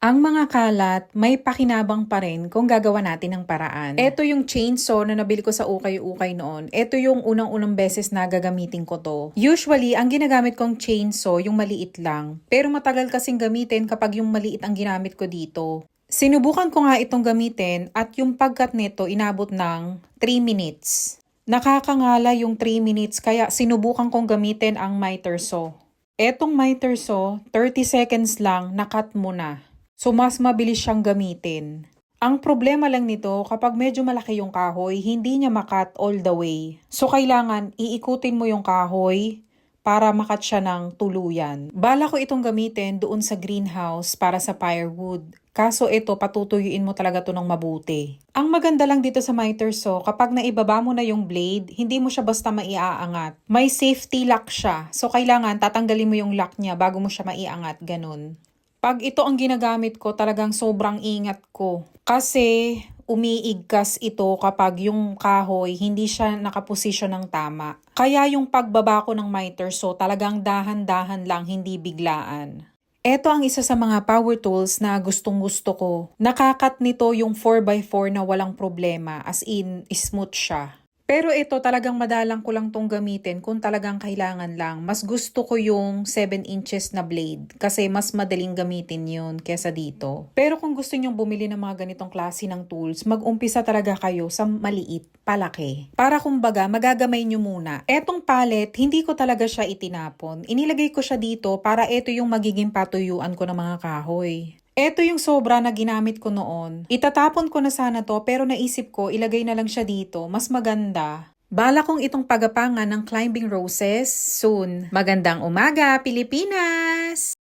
Ang mga kalat, may pakinabang pa rin kung gagawa natin ng paraan. Ito yung chainsaw na nabili ko sa ukay-ukay noon. Ito yung unang-unang beses na gagamitin ko to. Usually, ang ginagamit kong chainsaw yung maliit lang. Pero matagal kasing gamitin kapag yung maliit ang ginamit ko dito. Sinubukan ko nga itong gamitin at yung pagkat nito inabot ng 3 minutes. Nakakangala yung 3 minutes kaya sinubukan kong gamitin ang miter saw. Etong miter saw, 30 seconds lang, nakat mo na. So, mas mabilis siyang gamitin. Ang problema lang nito, kapag medyo malaki yung kahoy, hindi niya makat all the way. So, kailangan iikutin mo yung kahoy para makat siya ng tuluyan. Bala ko itong gamitin doon sa greenhouse para sa firewood. Kaso ito, patutuyuin mo talaga to ng mabuti. Ang maganda lang dito sa miter saw, kapag naibaba mo na yung blade, hindi mo siya basta maiaangat. May safety lock siya. So, kailangan tatanggalin mo yung lock niya bago mo siya maiangat, ganun. Pag ito ang ginagamit ko, talagang sobrang ingat ko. Kasi umiigkas ito kapag yung kahoy hindi siya nakaposisyon ng tama. Kaya yung pagbaba ko ng miter saw, talagang dahan-dahan lang, hindi biglaan. Ito ang isa sa mga power tools na gustong-gusto ko. Nakakat nito yung 4x4 na walang problema, as in smooth siya. Pero ito talagang madalang ko lang tong gamitin kung talagang kailangan lang. Mas gusto ko yung 7 inches na blade kasi mas madaling gamitin yun kesa dito. Pero kung gusto nyong bumili ng mga ganitong klase ng tools, mag-umpisa talaga kayo sa maliit, palaki. Para kumbaga magagamay nyo muna. Etong pallet, hindi ko talaga siya itinapon. Inilagay ko siya dito para ito yung magiging patuyuan ko ng mga kahoy. Ito yung sobra na ginamit ko noon. Itatapon ko na sana to pero naisip ko ilagay na lang siya dito. Mas maganda. Bala kong itong pagapangan ng climbing roses soon. Magandang umaga, Pilipinas!